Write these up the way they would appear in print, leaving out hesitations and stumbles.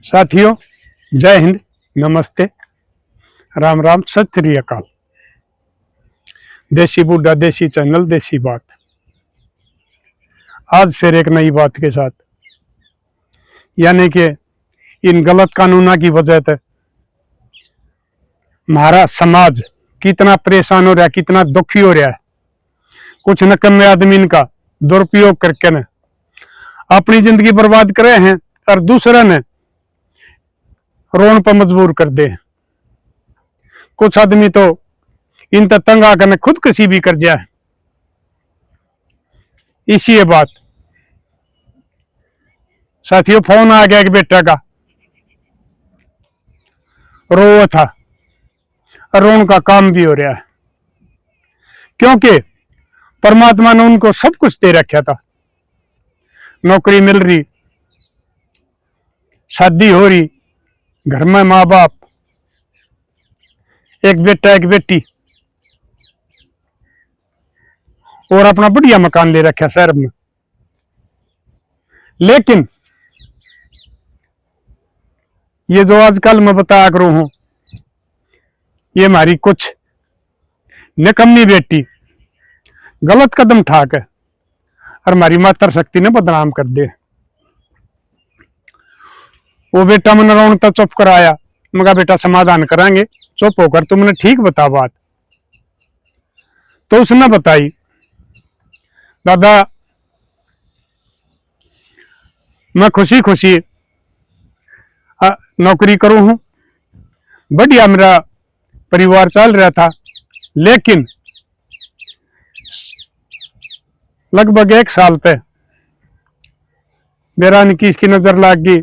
साथियों, जय हिंद, नमस्ते, राम राम, सत श्री अकाल। देसी बूढ़ा देसी चैनल देसी बात, आज फिर एक नई बात के साथ, यानी कि इन गलत कानूनों की वजह से हमारा समाज कितना परेशान हो रहा है, कितना दुखी हो रहा है। कुछ नकम्मे आदमी इनका दुरुपयोग करके न अपनी जिंदगी बर्बाद करे हैं और दूसरा ने रोन पर मजबूर कर दे। कुछ आदमी तो इन तक तंग आकर खुदकुशी भी कर जाए। इसी बात साथियों, फोन आ गया कि बेटा का रो था और रोन का काम भी हो रहा है, क्योंकि परमात्मा ने उनको सब कुछ दे रखा था। नौकरी मिल रही, शादी हो रही, घर में माँ बाप, एक बेटा एक बेटी, और अपना बढ़िया मकान ले रखा शहर में। लेकिन ये जो आजकल मैं बताया करूं हूं, ये हमारी कुछ निकम्मी बेटी गलत कदम उठाकर और हमारी मातृ शक्ति ने बदनाम कर दे। वो बेटा मैंने रोन तक चुप कराया, मगर बेटा समाधान कराएंगे, चुप होकर तुमने ठीक बता बात। तो उसने बताई, दादा मैं खुशी खुशी नौकरी करूं हूं, बढ़िया मेरा परिवार चल रहा था, लेकिन लगभग 1 साल पे मेरा किसकी नजर लग गई,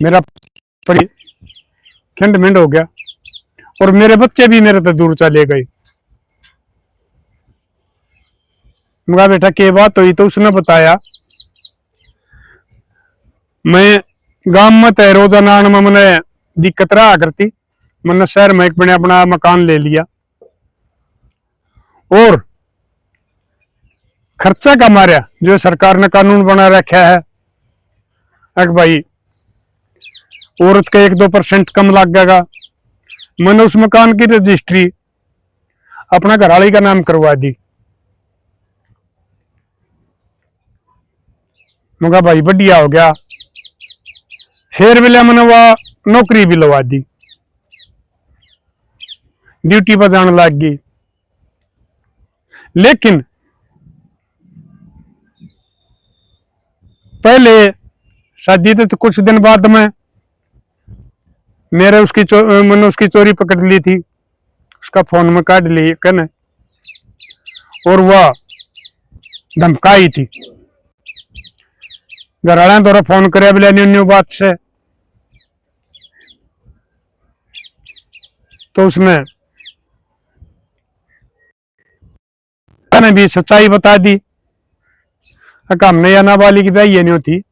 मेरा खंड मिंड हो गया और मेरे बच्चे भी मेरे तो दूर चले गए। मगा बेटा के बात हुई? तो उसने बताया, मैं गांव में तय रोजाना में मैंने दिक्कत रहा करती, मैंने शहर में एक मैंने अपना मकान ले लिया और खर्चा का मारा जो सरकार ने कानून बना रखा है, अगर भाई औरत का 1-2% कम लग जाएगा, मैंने उस मकान की रजिस्ट्री अपना घरवाली का नाम करवा दी। मगा भाई बढ़िया हो गया। फिर मिला मैंने वह नौकरी भी लगा दी, ड्यूटी पर जाने लग गई। लेकिन पहले शादी तो कुछ दिन बाद में मैंने उसकी चोरी पकड़ ली थी, उसका फोन में काट ली कहने, और वह धमकाई थी। घरवाला द्वारा फोन करे बिला न्यू बात से, तो उसने भी सच्चाई बता दी। हमने या नाबालिग ब्याह ये नहीं होती,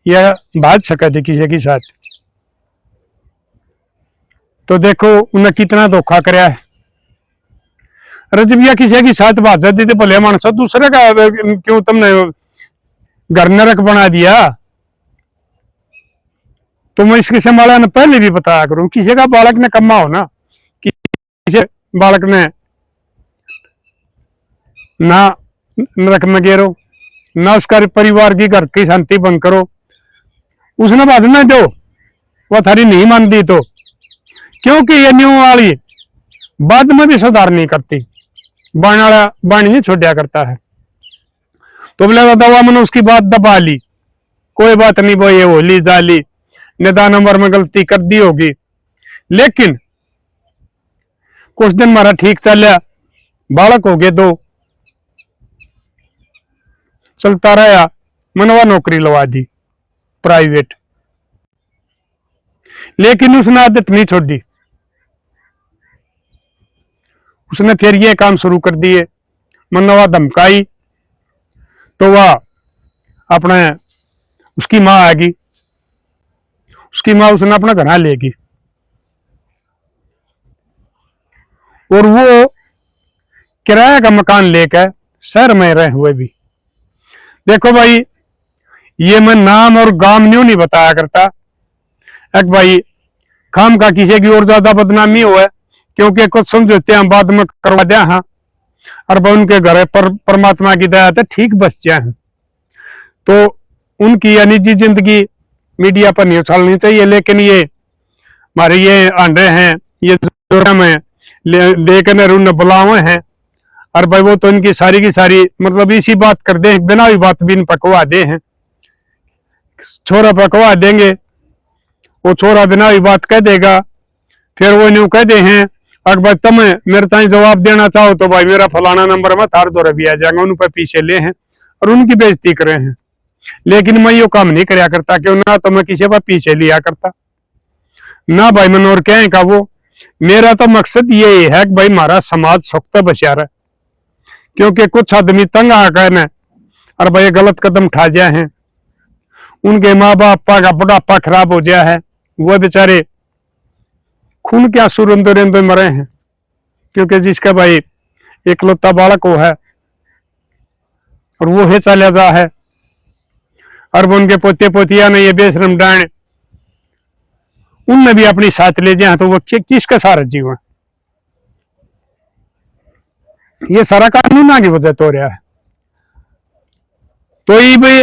यह भाग सका थे किसी के साथ। तो देखो उन्हें कितना धोखा कराया है। रजबिया किसी के साथ भाग जाती थे भले मानस, दूसरे का क्यों तुमने घर नरक बना दिया। तो मैं इसके संभाला ने पहले भी बताया करूं, किसी का बालक ने कमा हो ना, किसी बालक ने ना नरक में गिरो, ना उसका परिवार की घर की शांति भंग करो, उसने बात न दो वह थारी नहीं मानती। तो क्योंकि ये न्यू वाली बाद में भी सुधार नहीं करती, बाणी नहीं छोड़ा करता है। तो बोले दवा मैंने उसकी बात दबा ली, कोई बात नहीं, वो ये होली जाली निदान नंबर में गलती कर दी होगी। लेकिन कुछ दिन हमारा ठीक चलिया, बालक हो गए 2, चलता रहा, मैंने वह नौकरी लगा दी प्राइवेट। लेकिन उसने आदत नहीं छोड़ी, उसने फिर ये काम शुरू कर दिए। मैंने वह धमकाई तो वह अपने उसकी माँ आएगी, उसकी माँ उसने अपना घर लेगी, और वो किराया का मकान लेकर शहर में रहे हुए भी देखो भाई, ये मैं नाम और गांव न्यू नहीं बताया करता एक भाई, खाम का किसी की और ज्यादा बदनामी हो है, क्योंकि कुछ समझौते हम बाद में करवा दिया हाँ, और उनके घर पर परमात्मा की दया से ठीक बच जाए, तो उनकी या निजी जिंदगी मीडिया पर नहीं उछालनी चाहिए। लेकिन ये हमारे ये अंडे हैं, ये में लेकर उन्हें बुलावे हैं, और भाई वो तो इनकी सारी की सारी मतलब इसी बात कर दे, बिना भी बात भी इन पकवा दे हैं, छोरा पकवा देंगे, वो छोरा बिना भी बात कह देगा, फिर वो न्यू कह दे हैं अगर भाई तुम मेरे ताई जवाब देना चाहो तो भाई मेरा फलाना नंबर में थार दौरा भी आ जाएगा, उन पर पीछे ले हैं और उनकी बेइज्जती करे हैं। लेकिन मैं यो काम नहीं कराया करता, क्यों ना तो मैं किसी पर पीछे लिया करता ना भाई, मैंने और क्या का वो, मेरा तो मकसद ये है कि भाई हमारा समाज सुखता बचा रहा, क्योंकि कुछ आदमी तंग आ गए और भाई गलत कदम उठा जाए हैं, उनके माँ बाप का बुढ़ापा खराब हो गया है, वो बेचारे खून के आंसू रोंदे रोंदे मरे हैं, क्योंकि जिसका भाई एकलौता बालक वो है और वो है चला जा है, और वो उनके पोते पोतिया ने ये बेशरम डांड उनने भी अपनी साथ ले जाए, तो वो किसका सारा जीवन, ये सारा कानून आगे वजह तो हो रहा है। तो ये भाई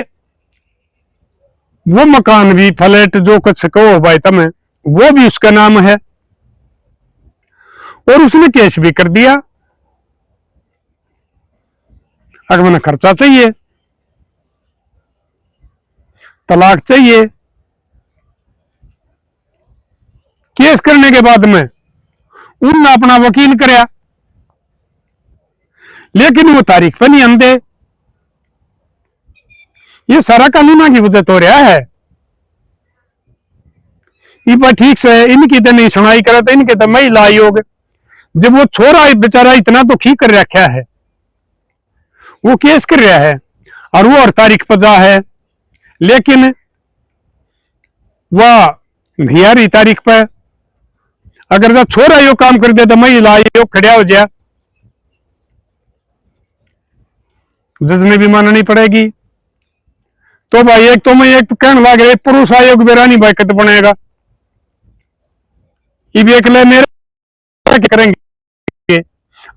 वो मकान भी फ्लैट जो कुछ कहो भाई तुम्हें, वो भी उसका नाम है, और उसने केस भी कर दिया। अगर मैंने खर्चा चाहिए, तलाक चाहिए, केस करने के बाद में उनने अपना वकील कराया, लेकिन वो तारीख पर नहीं आते, ये सारा कानून की वजह तो रहा है। ये पर ठीक से इनकी तो नहीं सुनाई करे, तो इनके तो महिला आयोग, जब वो छोरा बेचारा इतना दुखी कर रखा है, वो केस कर रहा है और वो हर तारीख पर जा है, लेकिन वह हियारी तारीख पर अगर जब छोरा यो काम कर दे तो महिला आयोग खड़ा हो जाए, जज में भी माननी पड़ेगी। तो भाई एक तो मैं एक कहने लग रहा, पुरुष आयोग मेरा नहीं भाई कत बनेगा, ये भी एक ले मेरे करेंगे,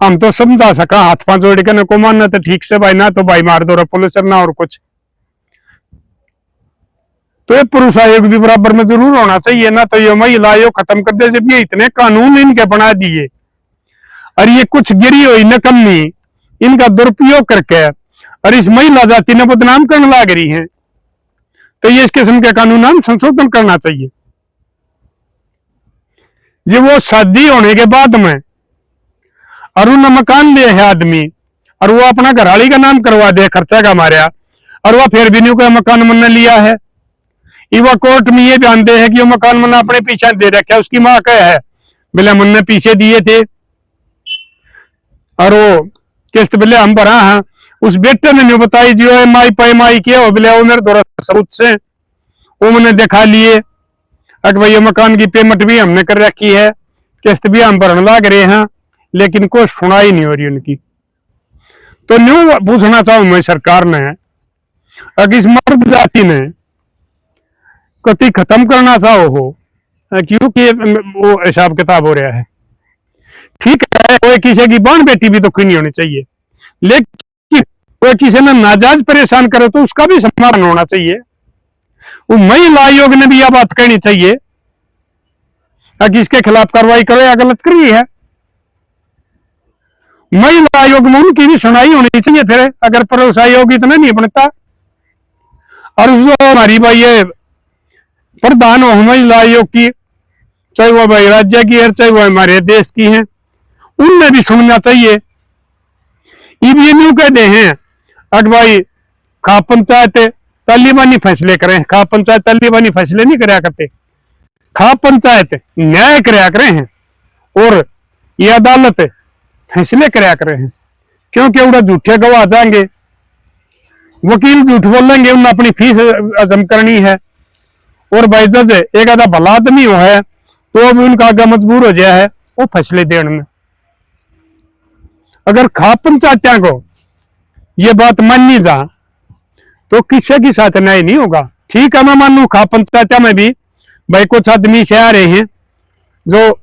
हम तो समझा सका हाथ पांच जोड़ के को मानना तो ठीक से भाई, ना तो भाई मार दो पुलिस ना और कुछ, तो ये पुरुष आयोग भी बराबर में जरूर होना चाहिए ना, तो ये महिला आयोग खत्म कर दे। जब ये इतने कानून इनके बना दिए और ये कुछ गिरी हुई नकम्मी इनका दुरुपयोग करके और इस महिला जाति ने बदनाम करने लग रही है, तो ये इस किस्म के कानून हम संशोधन करना चाहिए। ये वो शादी होने के बाद में और उन मकान ले है आदमी, और वो अपना घरवाली का नाम करवा दे खर्चा का मारा, और वह फिर भी नहीं कोई मकान मन लिया है, वह कोर्ट में ये जानते हैं कि वो मकान मैंने अपने पीछे दे रखा है, उसकी माँ क्या है बोले मन पीछे दिए थे और वो किस्त बिले हम भरा है, उस बेटे ने नहीं बताई जो है माई पाई माई किया हो बोले, वो मेरे द्वारा सबूत से वो मैंने दिखा लिए, अगर भाई मकान की पेमेंट भी हमने कर रखी है, किस्त भी हम भरने लग रहे हैं, लेकिन कोई सुनाई नहीं हो रही उनकी। तो न्यू पूछना चाहूं मैं सरकार ने, अगर इस मर्द जाति ने कति खत्म करना चाहो हो, क्योंकि वो हिसाब किताब हो रहा है, ठीक है कोई किसी की बहन बेटी भी तो क्यों नहीं होनी चाहिए, लेकिन कोई किसी ने नाजायज परेशान करे तो उसका भी समाधान होना चाहिए। वो महिला आयोग ने भी यह बात कहनी चाहिए कि इसके खिलाफ कार्रवाई करो या गलत कर रही है, महिला आयोग में उनकी भी सुनाई होनी चाहिए। फिर अगर पुरुष आयोग इतना नहीं बनता, और जो हमारी भाई ये प्रधान हो महिला आयोग की, चाहे वो भाई राज्य की है चाहे वो हमारे देश की है, उनने भी सुनना चाहिए। ये न्यू कहते हैं अगर भाई खा पंचायत तालिबानी फैसले करें, खा पंचायत तालिबानी फैसले नहीं कराया करते, खा पंचायत न्याय कराया करे हैं और ये अदालत फैसले कराया करे हैं, क्योंकि उड़ा झूठे गवाह जाएंगे, वकील झूठ बोलेंगे, उन्हें अपनी फीस हजम करनी है, और भाई जज एक आधा भला आदमी हो है तो भी उनका आगे मजबूर हो जाए है वो फैसले देने में। अगर खा पंचायत को ये बात माननी जा तो किसी के साथ न्याय नहीं होगा। ठीक है, मैं मानू खा पंचायत में भी भाई कुछ आदमी से आ रहे हैं जो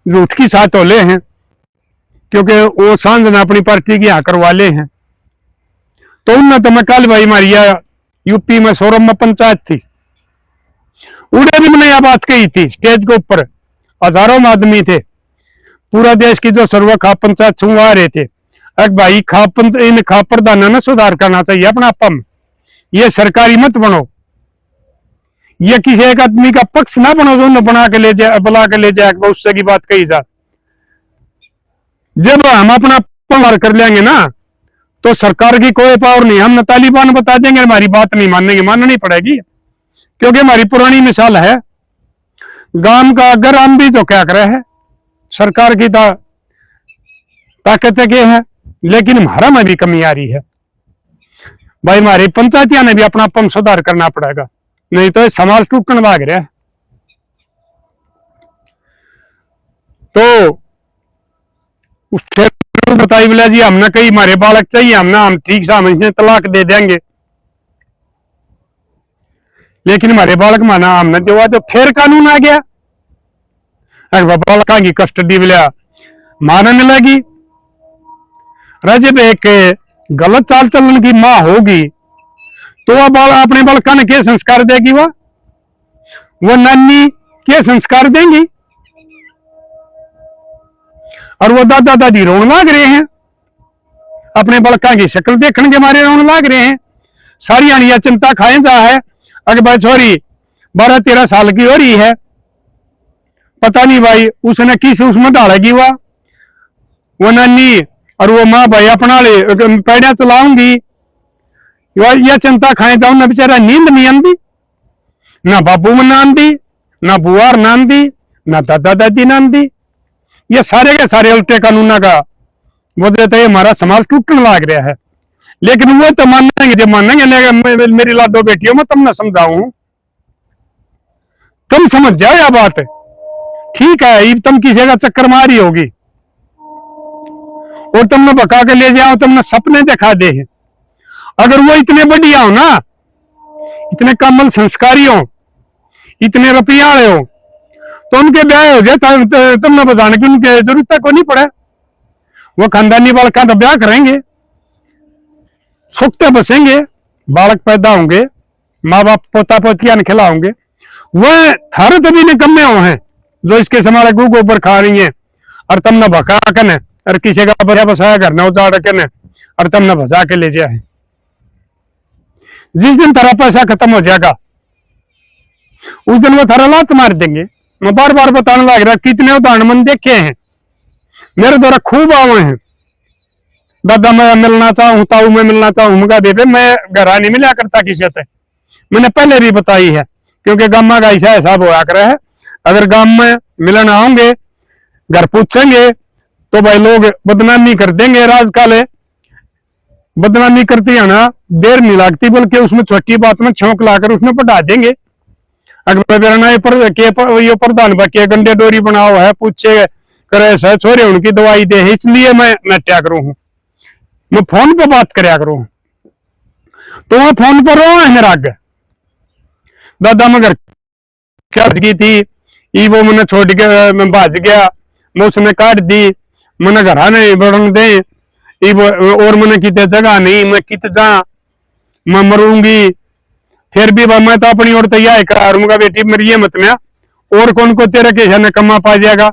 झूठ की साथ होले हैं, क्योंकि वो सांझ ने अपनी पार्टी की यहाँ करवा ले हैं। तो उनने तो मैं कल भाई हमारी यूपी में सोरम में पंचायत थी, उड़े भी मैंने यह बात कही थी स्टेज के ऊपर, हजारों में आदमी थे, पूरा देश की जो सर्व खाप पंचायत छुआ रहे थे। अब भाई इन खाप प्रधानों ने सुधार करना चाहिए अपना पम, ये सरकारी मत बनो, ये किसी एक आदमी का पक्ष ना बनो जो बना के ले जाए बुला के ले जाए उससे की बात कही जा। जब हम अपना पम कर लेंगे ना तो सरकार की कोई पावर नहीं, हम तालिबान बता देंगे हमारी बात नहीं मानेंगे, माननी पड़ेगी, क्योंकि हमारी पुरानी मिसाल है गांव का अगर हम भी तो क्या करे है, सरकार की ताकत के है, लेकिन हमारा में भी कमी आ रही है भाई। हमारी पंचायतियां ने भी अपना पम सुधार करना पड़ेगा, नहीं तो समाज टूटने लग रहा है। तो उससे बताई बोला जी हमने कहीं हमारे बालक चाहिए, हम ठीक से हम तलाक दे देंगे, लेकिन हमारे बालक माना हमने जो तो फिर कानून आ गया, बालका की कस्टडी मिला मानने लगी। जब एक गलत चाल चलन की मां होगी तो वह अपने बालका ने क्या संस्कार देगी, वो नानी क्या संस्कार देंगी, और वो दादा दादी रोने लग रहे हैं, अपने बालका की शक्ल देखने के मारे रोने लग रहे हैं। सारी अनिया चिंता खाए जा है, अगर भाई छोरी 12-13 साल की हो रही है, पता नहीं भाई उसने किस उसमें डालेगी वो नानी, और वो माँ भाई अपना पैड़ा चलाऊंगी, यह चिंता खाए जाऊं ना, बेचारा नींद नहीं आती, ना बाबू में ना आती, ना बुआर ना आती, ना दादा दादी ना आती। ये सारे के सारे उल्टे कानून का वजह तो हमारा समाज टूटने लग रहा है। लेकिन वो तो मानेंगे, जब मानेंगे मेरी लादो बेटियों में तुम ना समझाऊं, तुम समझ जाओ यह बात, ठीक है तुम किसी का चक्कर मारी होगी और तुमने बका के ले जाओ, तुमने सपने दिखा दे, अगर वो इतने बढ़िया हो ना, इतने कमल संस्कारी हो, इतने रुपयाले हो, तो उनके ब्याह हो जाए, तुमने बताने की उनकी जरूरत को नहीं पड़े, वो खानदानी बालक का तो ब्याह करेंगे, सुखते बसेंगे, बालक पैदा होंगे, माँ बाप पोता पोतियां खिलाओगे। वह थारे तभी निकम्मे हो हैं जो इसके समारे गोबर खा रही हैं, और तुमने भका कने और किसी का बजा बसाया घर न उजाड़ के और तुमने भजा के ले जाए। जिस दिन थारा पैसा खत्म हो जाएगा उस दिन वो थारा लात मार देंगे। मैं बार बार बताने लग रहा, कितने उदाहरण मन देखे हैं मेरे द्वारा, खूब आवे हैं। दादा मैं मिलना चाहूँ, ताऊ मैं मिलना चाहूँ, मगा बेबे मैं घर नहीं मिला करता किसी से, मैंने पहले भी बताई है, क्योंकि गामा का ऐसा हिसाब होया कर है, अगर गांव में मिलन आओगे घर पूछेंगे तो भाई लोग बदनामी कर देंगे, राजकाल बदनामी करती है ना, देर नहीं लगती, बल्कि उसमें छोटी बात में छौंक लाकर उसमें पढ़ा देंगे। अगर ये प्रधान बके गंडे डोरी बनाओ है, पूछे करे सर छोरे उनकी दवाई दे, इसलिए मैं नट्या करूं हूं, मैं फोन पे बात करया करूं, तो मैं फोन पर रो है मेरा आगे दादा मैं घर क्या थी, वो मैंने छोड़ के मैं भाज गया, मैं उसने काट दी, मैंने घर नहीं बढ़ने दे, और मैंने कितने जगह नहीं, मैं कित जा मैं मरूंगी, फिर भी मैं तो अपनी ओर तैयार करा रूंगा बेटी मेरी ये मत में, और कौन को तेरे के ने कमा पा जाएगा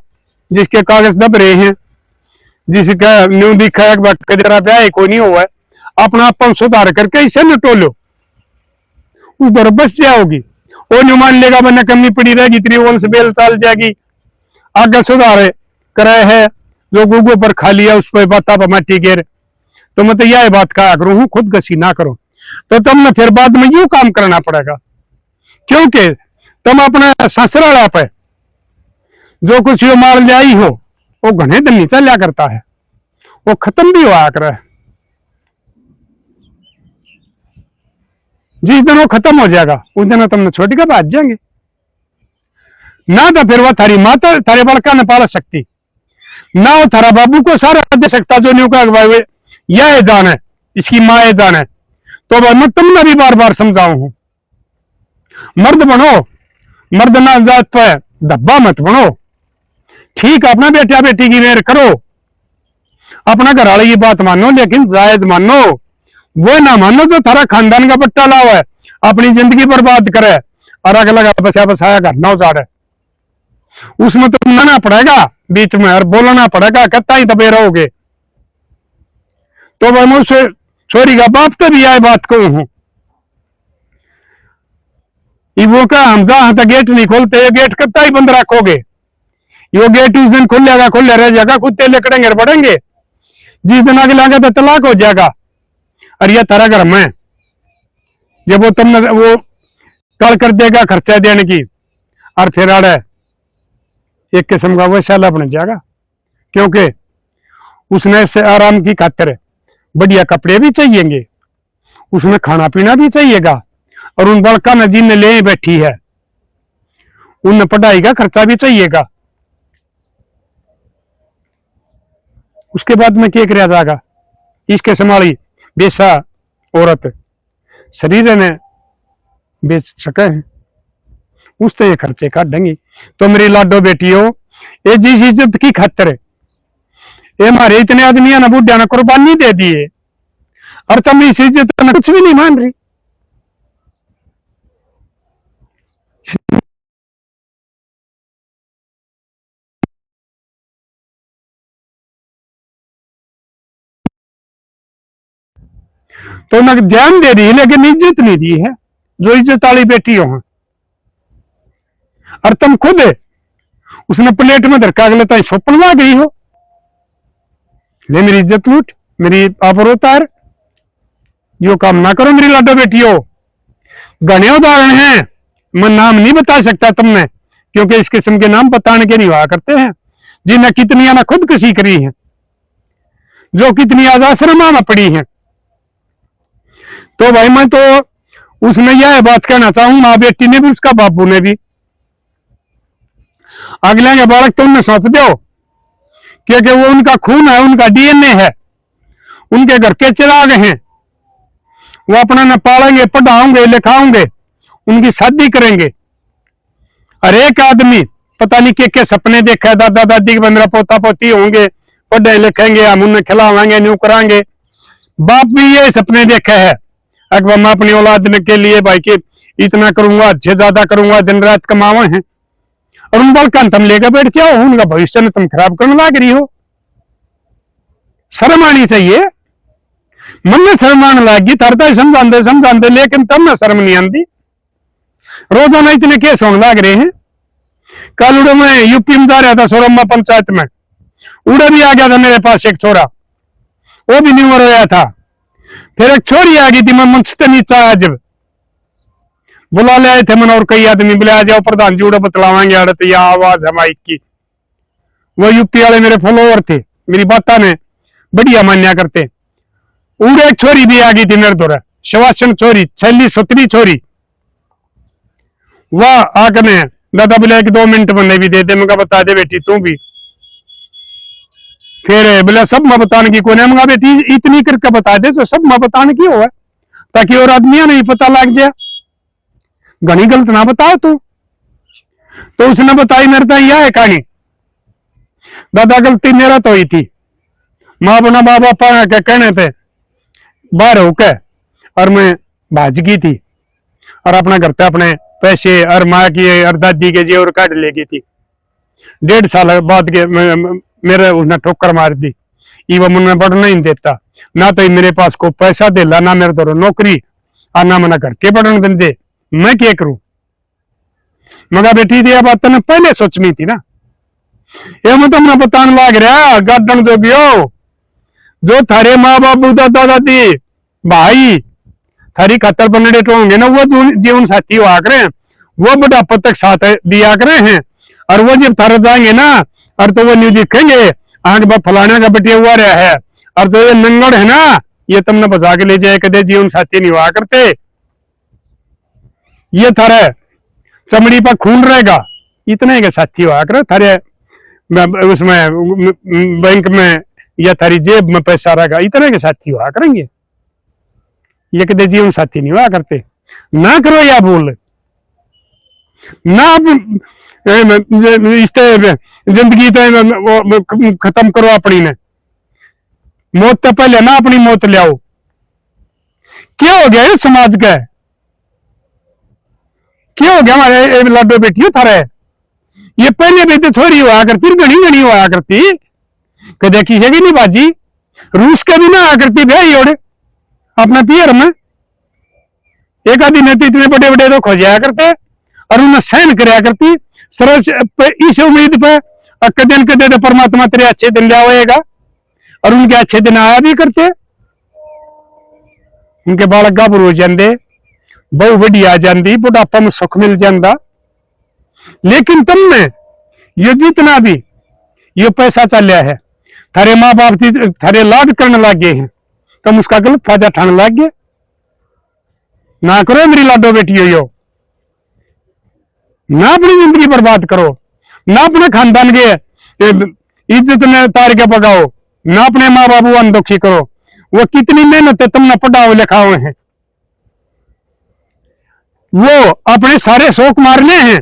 जिसके कागज दब रहे हैं, जिसका न्यू दिखा है जरा ब्याह कोई नहीं हुआ है, अपना अपन सुधार करके इसे न टोलो, उस पर बस जाओगी, वो न्यू मान लेगा मैंने कमी पड़ी रहेगी, तेरी वंश बेल चाल जाएगी, आगे सुधार करे है जो गुगो पर खा लिया उस पर बाता पर मट्टी गिर। तो मैं तो यह बात कहा करूं हूं, खुद गसी ना करो, तो तुमने फिर बाद में यूं काम करना पड़ेगा, क्योंकि तुम अपना ससुराल पे जो कुछ यो मार जाई हो वो घने दिन नहीं चलिया करता है, वो खत्म भी हुआ कर, जिस दिन वो खत्म हो जाएगा उस दिन तुमने छोटी का बात जाएंगे ना, तो फिर वह थारी माता थारे बड़का न पाल सकती ना, वो थारा बाबू को सारा दे सकता जो न्यू का यह जान है इसकी माँ जान है, तो भाई मैं तुमने भी बार बार समझाऊ हूं, मर्द बनो, मर्द ना जात पे धब्बा मत बनो। ठीक है, अपना बेटा बेटी की मेहर करो, अपना घर वाले की बात मानो, लेकिन जायज मानो। वो ना मानो जो थारा खानदान का पट्टा लाओ है, अपनी जिंदगी बर्बाद करे और अगला का बचा बसाया घर ना उजाड़े। उसमें तो ना पड़ेगा बीच में और बोलना पड़ेगा, कत्ता ही दबे रहोगे। तो मैं उस छोरी का बाप तो भी आए बात कहूं हूं, वो का हम जहां तक गेट नहीं खोलते, ये गेट कत्ता ही बंद रखोगे। यो गेट उस दिन खुलेगा, खुले रह जाएगा, कुत्ते लकड़ेंगे बढ़ेंगे, जिस दिन आगे लगा तो तलाक हो जाएगा। और ये तारा घर में जब वो तुमने वो कल कर देगा खर्चा देने की, और फिर आड़े एक किस्म का वो शाला बन जाएगा, क्योंकि उसने से आराम की खातिर बढ़िया कपड़े भी चाहिएंगे, उसमें खाना पीना भी चाहिएगा, और उन बड़का ने जिनने ले बैठी है उन पढ़ाई का खर्चा भी चाहिएगा। उसके बाद में क्या किया जाएगा? इसके संभाली बेसा औरत शरीर ने बेच सके हैं, उससे ये खर्चे काटेंगी। तो मेरी लाडो बेटियों, ये जिस इज्जत की खातिर ये हमारे इतने आदमी ना बुढ़िया ने कुर्बानी दे दिए, और तुम इस इज्जत में कुछ भी नहीं मान रही। तो न ध्यान दे दी लेकिन इज्जत नहीं दी है, जो इज्जत वाली बेटी हो। और तुम खुद उसने प्लेट में धरका अगले तो सोपन ला गई हो, ले मेरी इज्जत लूट, मेरी आबरू उतार। यो काम ना करो मेरी लाडो बेटियों। घने उदाहरण हैं, मैं नाम नहीं बता सकता तुमने, क्योंकि इस किस्म के नाम बताने के नहीं हुआ करते हैं, जिन्हें कितनी ना खुदकुशी करी है, जो कितनी आज आश्रमा में पड़ी है। तो भाई मैं तो उसने यह बात कहना चाहूं, माँ बेटी ने भी, उसका बापू ने भी, अगले के बालक तो उन्हें सौंप दो, क्योंकि वो उनका खून है, उनका डीएनए है, उनके घर के चिराग हैं। वो अपना न पालेंगे, पढ़ाओगे, लिखाओगे, उनकी शादी करेंगे। हर एक आदमी पता नहीं के सपने देखा है, दादा दादी के बंदरा पोता पोती होंगे, पढ़े लिखेंगे, हम उन्हें खिलावाएंगे, न्यू कराएंगे। बाप भी ये सपने देखा है, अकबर मैं अपनी औलाद के लिए भाई के इतना करूंगा, अच्छे ज्यादा करूंगा, दिन रात कमावे हैं, और उन बल तुम लेकर बैठ जाओ, उनका भविष्य में तुम खराब करने लग रही हो। शर्म आनी चाहिए, मन में शर्म आने लगी, तरता समझाते, लेकिन तब में शर्म नहीं आती। रोजाना इतने केस होने लग रहे हैं। कल उड़े में यूपी में जा रहा था, सोरम्मा पंचायत में, उड़े भी आ गया था मेरे पास एक छोरा, वो भी न्यूमर होया था। फिर एक छोरी आ गई थी, मैं मंच से नीचे आया, जब बुला ले आए थे मन और कई आदमी, बुला आ जाओ प्रधान जी उड़े बतलावाएंगे, अड़त या आवाज है माइक की। वो यूपी वाले मेरे फॉलोअर थे, मेरी बात ने बढ़िया मान्या करते। उड़े एक छोरी भी आ गई थी मेरे द्वारा, शवासन छोरी, 46-17 छोरी, वह आकर ने दादा बोले कि 2 मिनट में भी दे दे, मैं बता दे बेटी तू भी। फिर बोले सब मैं बताने की कोने, मैं बेटी इतनी करके बता दे तो सब मैं बताने की हो, ताकि और आदमियों नहीं पता लग जाए, घनी गलत ना बताओ तू। तो उसने बताई मेरे तो यह है कहानी, दादा गलती मेरा तो ही थी, माँ बना माँ बापा के कहने पे बाहर होके और मैं भाज गई थी, और अपना घर पे अपने पैसे और माँ की और दादी के जेवर काट ले गई थी। 1.5 साल बाद के मेरे उसने ठोकर मार दी, वो मुझे बढ़ना ही देता, ना तो मेरे पास को पैसा दे ला, ना मेरे तो नौकरी, और ना मना करके बढ़ने दे, मैं क्या करूं। मगर बेटी दिया बात ने पहले सोचनी थी ना, ये मैं तुमने बताने लग रहा गार्डन जो भी हो, जो थारे माँ बाबू दादा दादी भाई थारी खातर बनने तो होंगे ना, वो जीवन साथी हुआ करे, वो बुढ़ापा तक साथ दिया करे हैं, और वो जब थारे जाएंगे ना, और तो वो न्यू दिखेंगे आंख बा फलाने का बेटिया हुआ रहा है, और जो ये नंगड़ है ना, ये तुमने बचा के ले जाए, कदे जीवन साथी नहीं हुआ करते। ये थारे चमड़ी पर खून रहेगा, इतने के साथी हुआ करे, थारे उसमें बैंक में या थारी जेब में पैसा रहेगा, इतने के साथी हुआ करेंगे। ये कदे जीवन साथी नहीं हुआ करते। ना करो या भूल, ना इस जिंदगी तो खत्म करो अपनी ने, मौत तो पहले ना अपनी मौत ले आओ। क्या हो गया इस समाज का, क्या हो गया हमारे लाडो बेटियों थारे? ये पहले भी तो थोड़ी हुआ करती, घनी घनी हुआ करती, कदे किसी की नहीं बाजी, रूस के भी ना आ करती भाई ओढ़ अपना पियर में। एक आदि ने तो इतने बड़े बड़े तो खोजाया करते और उन्हें सहन कराया करती सरस इस उम्मीद पे कदे न कदे तो परमात्मा तेरे अच्छे दिन लिया होएगा, और उनके अच्छे दिन आया भी करते। उनके बालक गाभरू हो जाते, बहु बड़ी आ जाती, बुढ़ापा में सुख मिल जाता। लेकिन तुमने ये जितना भी ये पैसा चलिया है, थारे माँ बाप थारे लाड करने लग गए हैं, तुम उसका गलत फायदा ठाने लग गए। ना करो मेरी लाडो बेटियों, यो ना अपनी जिंदगी बर्बाद करो, ना अपने खानदान के इज्जत में तार के पकाओ, ना अपने माँ बाबू अनदुखी करो। वो कितनी मेहनत है तुमने पढ़ाओ लिखाओ हैं, वो अपने सारे शौक मारने हैं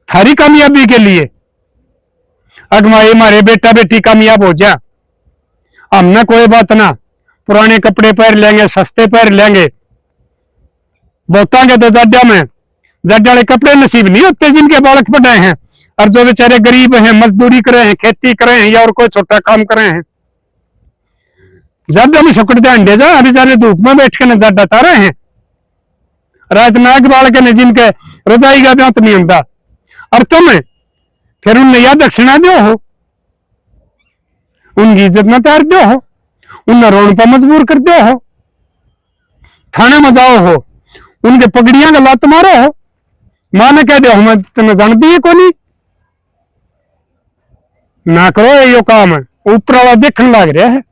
थारी कामयाबी के लिए। अगमाए मारे बेटा बेटी कामयाब हो जा, हमने कोई बात ना, पुराने कपड़े पहन लेंगे, सस्ते पहन लेंगे, बहुता के तो जड्डा में जड्डा वाले कपड़े नसीब नहीं होते जिनके बालक पढ़े हैं, और जो बेचारे गरीब हैं, मजदूरी करे हैं, खेती करे हैं या और कोई छोटा काम करे हैं, जड्डा में सुकड़ते अंडे जा बेचारे धूप में बैठ के न जड्डा तारे हैं। रात नाग बालक ने जिनके रजाई का ब्यात नहीं होता, और तुम फिर उन्हें या दक्षिणा दो हो, उनकी इज्जत में तार दो हो, उन्हें रोन पर मजबूर कर दो हो, थाने में जाओ हो, उनके पगड़ियां का लात मारो हो, मां ने कह दो हमें तुम्हें जानती है कोनी। ना करो ये काम है, ऊपर वाला देखने लग रहा है,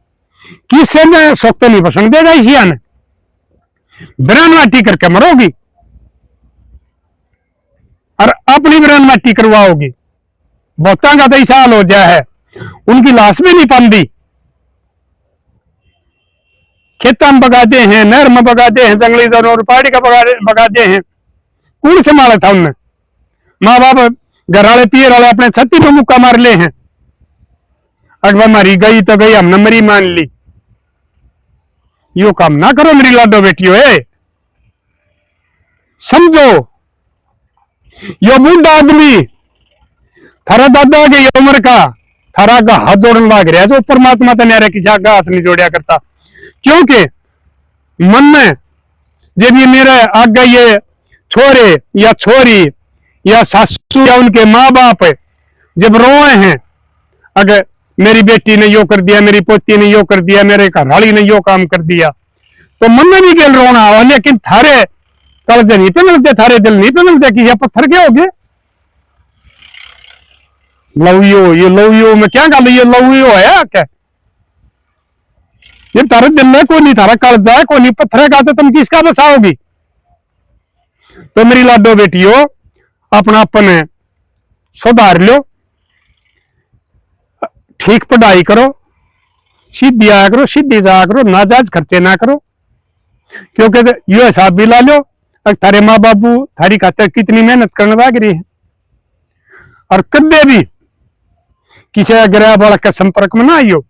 किसे में सुख तो नहीं पसंद देगा इसी ने, बिरान माटी करके मरोगी और अपनी बिरान माटी करवाओगी। बहुता का तो साल हो जाए है, उनकी लाश भी नहीं पाती, खेतों में बगाते हैं, नहर में बगाते हैं, जंगली जानवर पहाड़ी का बगाते हैं। कौन संभाला था उनने? माँ बाप घर वाले पियर वाले अपने छत्ती में मुक्का मार ले हैं, अगर मरी गई तो गई, हमने मरी मान ली। यो काम ना करो मेरी लाडो बेटियों, समझो यो बूढ़ा आदमी थारा दादा के उम्र का थारा का हाथ जोड़ने लग रहा है, जो परमात्मा तो न्यारे किसी का हाथ नहीं जोड़िया करता। क्योंकि मन में जब ये मेरे आगे ये छोरे या छोरी या सासू या उनके माँ बाप जब रोए हैं, अगर मेरी बेटी ने यो कर दिया, मेरी पोती ने यो कर दिया, मेरे घरवाली ने यो काम कर दिया, तो मन में भी गेल रोना हो, लेकिन थारे कलजे नहीं पे मिलते, थारे दिल नहीं पे मिलते कि ये पत्थर के हो गए। लवियो, ये लवियो में क्या गल, ये लवियो है क्या? ये तारे दिल में कोई नहीं, थारा कलजा है कोई नहीं, पत्थर का तो तुम किसका बसाओगी? तो मेरी लाडो बेटियों अपना अपने सुधार लो, ठीक पढ़ाई करो, सीधी आया करो, सीधी जाया करो, नाजायज खर्चे ना करो। क्योंकि यो हिसाब भी ला लो, थारे माँ बाबू थारी खातर कितनी मेहनत करने लग रही है, और कदे भी किसी गरीब बालक के संपर्क में ना आइयो,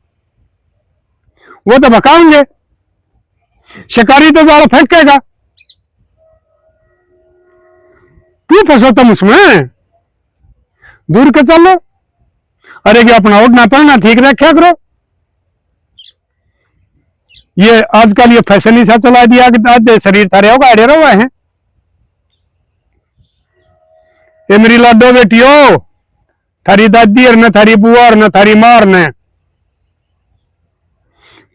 वो तो भकाओगे, शिकारी तो जाल फेंकेगा, क्यों फंसो तुम उसमें? दूर के चलो, अरे कि अपना उठना पड़ना ठीक रखा करो। ये आजकल ये फैशन ही सा चला दिया कि आज शरीर थारे होगा अड़े रहे हैं। ये मेरी लाडो बेटियों, थारी दादी और न थारी बुआ और न थारी मार ने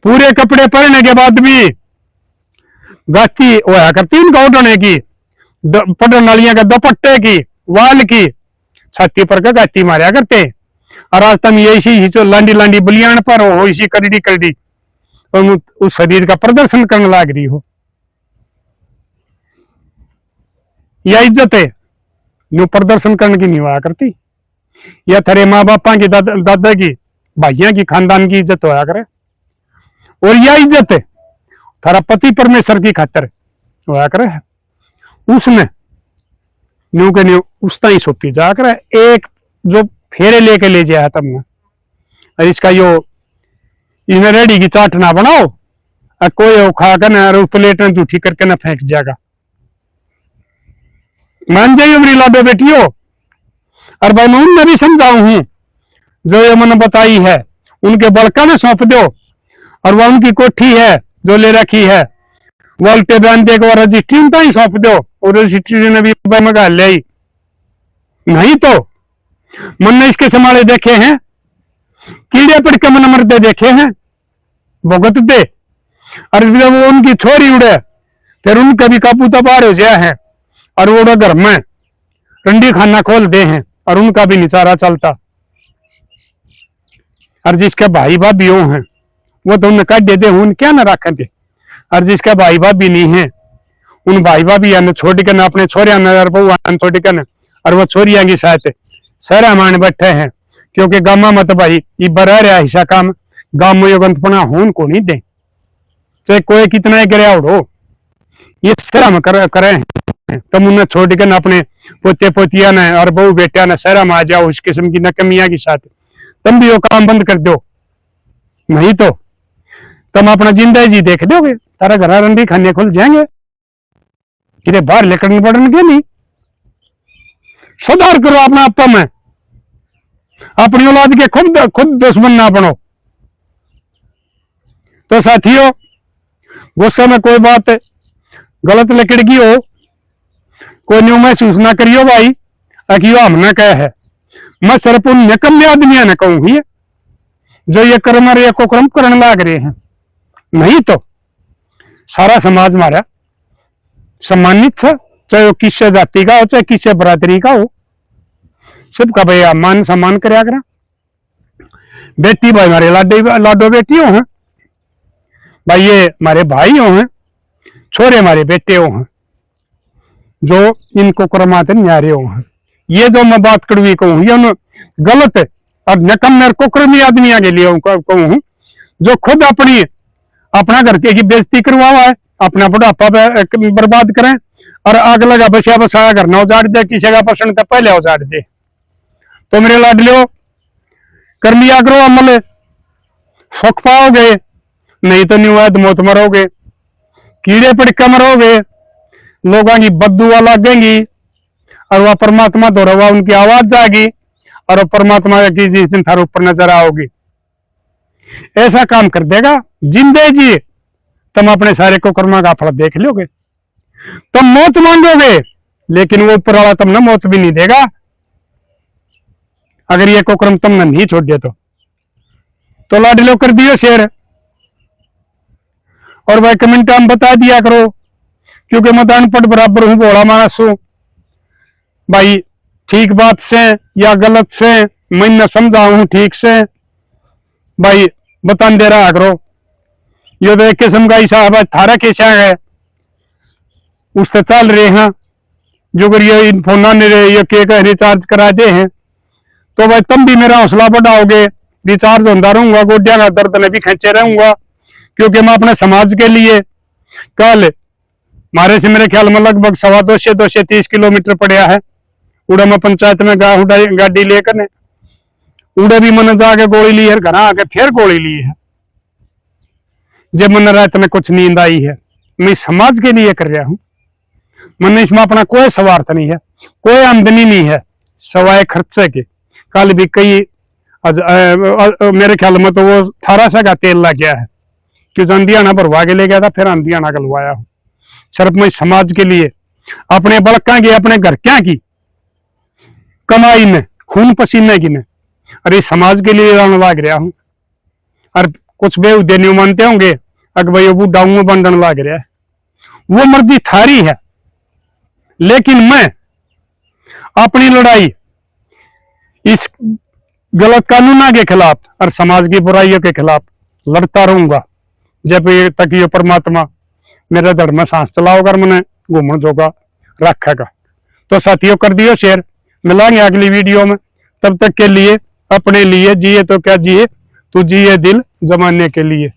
पूरे कपड़े पहनने के बाद भी गाती होया करती उनका उठने की, पढ़ने वालियां के दुपट्टे की, वाल की, छाती पर का गाती मारा करते। और आज तुम ये इसी जो लांडी लांडी बलियान पर हो, इसी करडी करडी और उस शरीर का प्रदर्शन करने लग रही हो। यह इज्जत है, न्यू प्रदर्शन करने की नहीं हुआ करती। यह थारे माँ बापा की, दादा की, भाइयों की, खानदान की इज्जत होया करे। और यह इज्जत है थारा पति परमेश्वर की खातर होया करे। उसने न्यू के न्यू उसता ही सोपी जा कर एक जो फेरे लेके ले जाया तुमने, और इसका यो इन्हें रेडी की चाट ना बनाओ और कोई खा कर ना प्लेट में जूठी करके ना फेंक जाएगा। मान जाइए मेरी लाडो बेटियों, और भाई मैं उनने भी समझाऊ हूं जो ये मैंने बताई है, उनके बड़का ने सौंप दो, और वह उनकी कोठी है जो ले रखी है वो उल्टे बयान देकर रजिस्ट्री उनका ही सौंप दो, और रजिस्ट्री ने भी मंगा ले आई। नहीं तो मैंने इसके समाले देखे हैं, कीड़े पड़ के मन मरते देखे हैं, भुगत दे, और जब वो उनकी छोरी उड़े फिर उनका भी काबू तबार हो गया है, और वो घर में रंडी खाना खोल दे हैं और उनका भी निचारा चलता। और जिसके भाई भाभी हैं वो तो उन्हें काट देते हूं क्या ना रखे थे, और जिसके भाई भाभी नहीं है उन भाई भाभी छोड़ के ना अपने छोरिया बहु छोड़ के ना, और वो छोरिया की साथ सारा मान बैठे हैं, क्योंकि गामा मत भाई ये बरा रहा हिस्सा काम गांव में योगंतपना होन को नहीं दे, चाहे कोई कितना ही गिरा उड़ो ये सारा में करें। तुम उन्हें छोड़ के ना अपने पोते पोतिया ने और बहू बेटिया ने शहरा में आ जाओ इस किस्म की नकमिया के साथ, तुम भी वो काम बंद कर दो। नहीं तो तुम अपना जिंदगी जी देख दोगे, तारा घर रंडी खाने खुल जाएंगे, कि बाहर लेकर पड़न के नहीं। सुधार करो अपना आपा में, अपनी औलाद के खुद दुश्मन ना बनो। तो साथियों गुस्से में कोई बात गलत लकड़गी हो कोई न्यू महसूस ना करियो भाई, अकियो हमने कहा है, मैं सिर्फ उन निकम्मे आदमियों ने कहूंगी जो ये कर्म और ये कुकर्म करने लग रहे हैं। नहीं तो सारा समाज हमारा सम्मानित है, चाहे वो किसी जाति का हो चाहे किसी बरादरी का हो, सबका भैया मान सम्मान कराया करा। बेटी भाई हमारे लाडो बेटियों हैं भाई, ये हमारे भाइयों हैं, छोरे हमारे बेटे हैं जो इनको कर्माते न्यारे हैं। ये जो मैं बात कड़वी कहूँ ये गलत है, और नकम और कुकर्मी आदमी के लिए कहूँ जो खुद अपना घर की बेइज्जती करवा हुआ है, अपना बुढ़ापा बर्बाद करें और आग लगा बचा बसाया घर ना उजाड़ दे, किसी का पसंद तो पहले उजाड़ दे। तो मेरे लाडलियो कर लिया करो अमल, सुख पाओगे, नहीं तो न्यूद मौत मरोगे, कीड़े पड़के मरोगे, लोगों की बददुआ लगेंगी, और वह परमात्मा दोहरा उनकी आवाज जाएगी, और वह परमात्मा की जिस दिन थारे ऊपर नजर आओगी ऐसा काम कर देगा। जिंदे जी तुम अपने सारे को कर्मा का फल देख लोगे, तुम मौत मांगोगे लेकिन वो ऊपर वाला तुमने मौत भी नहीं देगा अगर ये कुकर्म तुमने नहीं छोड़ दिया तो लाडलो कर दियो शेयर, और भाई कमेंट में बता दिया करो, क्योंकि मैं अनपढ़ बराबर हूं, भोला मानस हूं भाई, ठीक बात से या गलत से मैं समझा हूं ठीक से भाई बता दे रहा करो। ये तो एक किस्म का हिसाब है, थारा कैसा है उससे चल रहे हैं, जो अगर ये फोन ने ये केक रिचार्ज करा दे हैं तो भाई तुम भी मेरा हौसला बढ़ाओगे, रिचार्ज होता रहूंगा, गोड्या का दर्द ने भी खींचे रहूंगा, क्योंकि मैं अपने समाज के लिए कल मारे से मेरे ख्याल में लगभग 230 किलोमीटर पड़ा है, उड़ा मैं पंचायत में गाड़ी लेकर उड़े भी मैंने जाके गोली ली है, घर आके फिर गोली ली है। जब मैंने रात में कुछ नींद आई है, मैं समाज के लिए कर रहा हूं, मैंने इसमें अपना कोई स्वार्थ नहीं है, कोई आमदनी नहीं है सवाए खर्चे के। कल भी कई मेरे ख्याल में तो वो 1800 का तेल लग गया है, क्योंकि अंधियाना भरवा के ले गया था, फिर अंधियाना गलवाया हूं। सिर्फ मैं समाज के लिए अपने बड़का की अपने घर क्या की कमाई में खून पसीने की ने अरे समाज के लिए लाग रहा हूं। और कुछ बेहुदे नहीं मानते होंगे अगर भाई वो डाउन बंधन लाग रहा है, वो मर्जी थारी है, लेकिन मैं अपनी लड़ाई इस गलत कानूनों के खिलाफ और समाज की बुराइयों के खिलाफ लड़ता रहूंगा जब तक ये परमात्मा मेरे धड़ में सांस चलाओगा, मैंने घूमन जोगा रखेगा। तो साथियों कर दियो शेयर, मिलाएंगे अगली वीडियो में, तब तक के लिए अपने लिए जिए तो क्या जिए, तू जिए दिल जमाने के लिए।